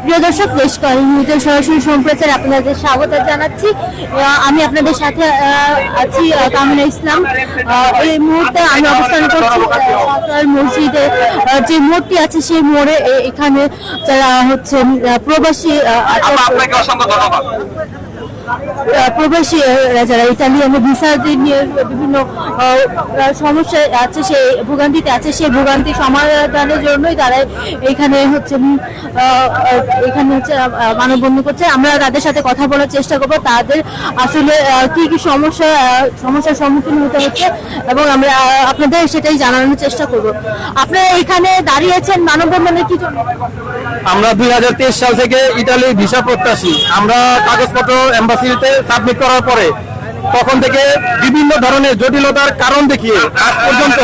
প্রিয় দর্শক, দেশ নিউজের সরাসরি সম্প্রচার আপনাদের স্বাগত জানাচ্ছি। আমি আপনাদের সাথে আছি কামিনা ইসলাম। এই মুহূর্তে আমি অবস্থান করছি মসজিদে, যে মোড়টি আছে সেই মোড়ে। এখানে যারা হচ্ছে প্রবাসী যারা ইতালিয়ান ভিসা নিয়ে বিভিন্ন সমস্যা আছে, সেই ভোগান্তিতে আছে, সেই ভোগান্তি সমাধানের জন্যই তারা এখানে হচ্ছে মানববন্ধন করছে। আমরা তাদের সাথে কথা বলার চেষ্টা করবো, তাদের আসলে কি কি সমস্যার সম্মুখীন হতে হচ্ছে এবং আমরা আপনাদের সেটাই জানানোর চেষ্টা করব। আপনারা এখানে দাঁড়িয়েছেন মানববন্ধনের কি জন্য? আমরা 2023 সাল থেকে ইতালি ভিসা প্রত্যাশী। আমরা কাগজপত্র এম্বাসিতে সাবমিট করার পরে তখন থেকে বিভিন্ন ধরনের জটিলতার কারণ দেখিয়ে আজ পর্যন্ত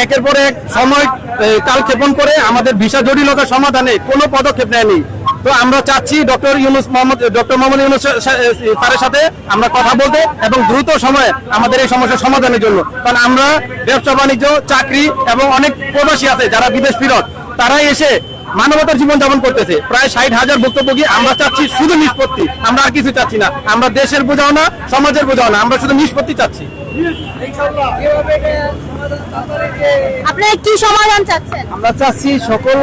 একের পর এক সময় কালক্ষেপণ করে আমাদের ভিসা জটিলতা সমাধানে কোনো পদক্ষেপ নেয়নি। তো আমরা চাচ্ছি ডক্টর মোহাম্মদ ইউনূস স্যারের সাথে আমরা কথা বলতে এবং দ্রুত সময়ে আমাদের এই সমস্যার সমাধানের জন্য। কারণ আমরা ব্যবসা বাণিজ্য, চাকরি এবং অনেক প্রবাসী আছে যারা বিদেশ ফেরত, তারাই এসে মানবতার জীবন যাপন করতেছে। প্রায় 60,000 ভুক্তভোগী। আমরা চাচ্ছি শুধু নিষ্পত্তি, আমরা আর কিছু চাচ্ছি না। আমরা দেশের বোঝাও না, সমাজের বোঝাও না, আমরা শুধু নিষ্পত্তি চাচ্ছি। আপনারা কি সমাধান চাচ্ছেন? আমরা চাচ্ছি সকল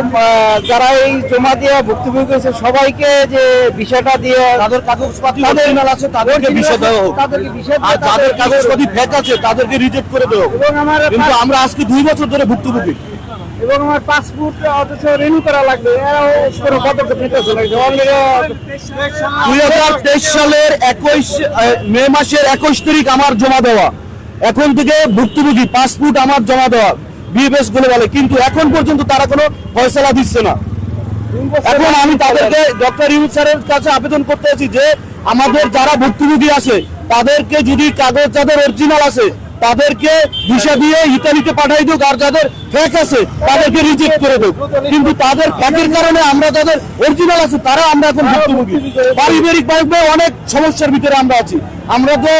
যারা এই জমা দিয়ে ভুক্তভোগী করেছে সবাইকে যে বিষয়টা দিয়ে তাদের কাগজপাতি অরিজিনাল আছে তাদেরকে বিষয় দেওয়া হোক, আর যাদের কাগজপাতি ফেক আছে তাদেরকে রিজেক্ট করে দেওয়া হোক। কিন্তু আমরা আজকে 2 বছর ধরে ভুক্তভোগী এবং আমার পাসপোর্ট অথচ রিনিউ করা লাগবে, এরাও কোনো পদক্ষেপ নিতেছে না। 2023 সালের মে মাসের 21 তারিখ আমার জমা দেওয়া, এখন থেকে ভুক্তভোগী পাসপোর্ট আমার জমা দেওয়া বিএফএস গুলো বলে, কিন্তু এখন পর্যন্ত তারা কোনো ফয়সালা দিচ্ছে না। এখন আমি তাদেরকে ডক্টর ইউনূস স্যারের কাছে আবেদন করতে আছি যে আমাদের যারা ভুক্তভোগী আছে তাদেরকে যদি কাগজ যাদের অরিজিনাল আছে তাদেরকে ভিসা দিয়ে ইতালিতে পাঠাই দিক, আর যাদের ফেক আছে তাদেরকে রিজেক্ট করে দেব। কিন্তু তাদের ফেকের কারণে আমরা যাদের অরিজিনাল আছে তারা আমরা এখন ভুক্তভোগী। পারিবারিক ভাবে অনেক সমস্যার ভিতরে আমরা আছি। আমরা তো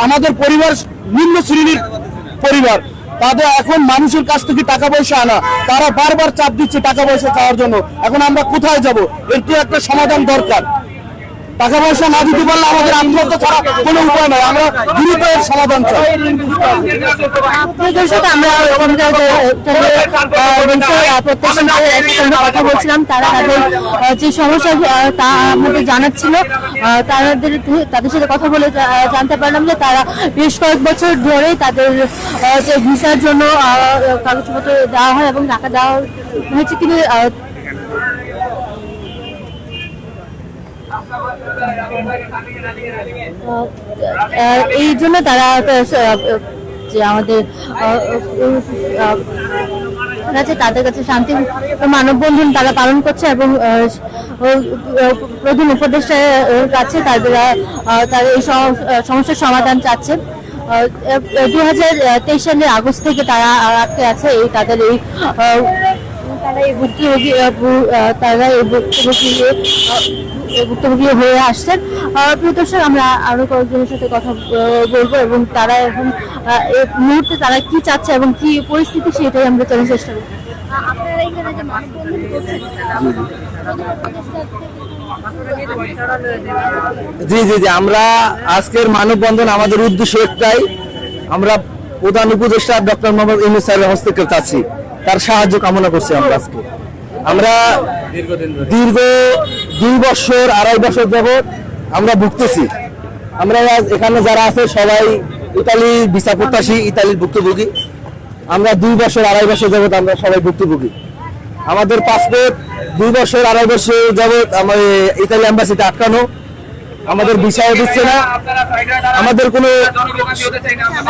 আমাদের পরিবার নিম্ন শ্রেণীর পরিবার, তাদের এখন মানুষের কাছ থেকে টাকা পয়সা আনা, তারা বারবার চাপ দিচ্ছে টাকা পয়সা চাওয়ার জন্য। এখন আমরা কোথায় যাব? এর তো একটা সমাধান দরকার। টাকা পয়সা না দিতে পারলে আমাদের আত্মহত্যা ছাড়া কোনো উপায় নাই। আমরা দ্রুত এর সমাধান চাই। কথা বলছিলাম, তারা তাদের যে সমস্যা তা আমাদের জানাচ্ছিল। তাদের সাথে কথা বলে জানতে পারলাম যে তারা বেশ কয়েক বছর ধরে তাদের যে ভিসার জন্য কাগজপত্র দেওয়া হয় এবং টাকা দেওয়া হয়েছে, কিন্তু এই জন্য তারা যে আমাদের তাদের কাছে শান্তি মানববন্ধন তারা পালন করছে এবং প্রধান উপদেষ্টার কাছে তারা এই সমস্যার সমাধান চাচ্ছে। 2023 সালের আগস্ট থেকে তারা আটকে আছে তারা এই ভুক্তভোগী হয়ে আসছেন। প্রিয় দর্শক, আমরা আরো কয়েকজনের সাথে কথা বলবো এবং তারা এখন এই মুহূর্তে তারা কি চাচ্ছে এবং কি পরিস্থিতি সেটাই আমরা জানার চেষ্টা করবো। আপনারা এখানে যে মানববন্ধন করছেন, জি জি জি, আমরা আজকের মানববন্ধন আমাদের উদ্দেশ্য একটাই, আমরা প্রধান উপদেষ্টা ডক্টর মোহাম্মদ ইউনূস স্যারের হস্তক্ষেপ চাচ্ছি, তার সাহায্য কামনা করছি। আমরা দীর্ঘ 2 বছর 2.5 বছর যাবৎ আমরা ভুগতেছি। আমরা এখানে যারা আছে সবাই ইতালি ভিসা প্রত্যাশী, ইতালির ভুক্তভোগী। আমরা 2 বছর 2.5 বছর যাবৎ আমরা সবাই ভুক্তভোগী। আমাদের পাসপোর্ট 2 বছর 2.5 বছর যাবৎ আমাদের ইতালি এম্বাসিতে আটকানো, আমাদের ভিসাও দিচ্ছে না, আমাদের কোনো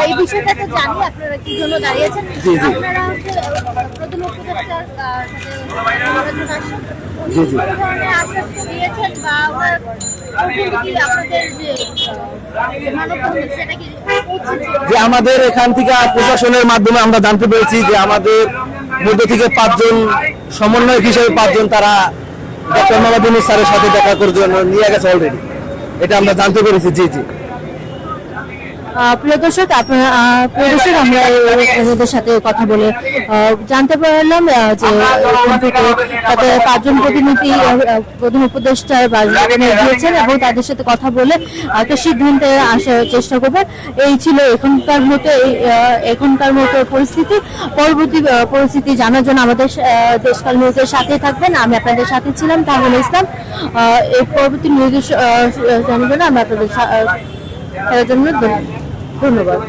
এই বিষয়টা তো জানি আপনারা কি জন্য দাঁড়িয়েছেন। জি জি জি জি যে আমাদের এখান থেকে প্রশাসনের মাধ্যমে আমরা জানতে পেরেছি যে আমাদের মধ্য থেকে 5 জন সমন্বয়ক হিসেবে 5 জন তারা ডক্টর মোহাম্মদ ইউনূস স্যারের সাথে দেখা করার জন্য নিয়ে গেছে অলরেডি, এটা আমরা জানতে পেরেছি। জি জি প্রিয় দর্শক আমরা এদের সাথে কথা বলে জানতে পারলাম যে এখান থেকে তাদের 5 জন প্রতিনিধি প্রধান উপদেষ্টার বাসভবনে গিয়েছেন এবং তাদের সাথে কথা বলে একটা সিদ্ধান্তে আসার চেষ্টা করবেন। এই ছিল এখনকার মতো পরিস্থিতি। পরবর্তী পরিস্থিতি জানার জন্য আমাদের দেশকাল নিউজের সাথে থাকবেন। আমি আপনাদের সাথে ছিলাম তাহমিনা ইসলাম। এই পরবর্তী নিউজ জানার জন্য আমরা আপনাদের জন্য ধন্যবাদ।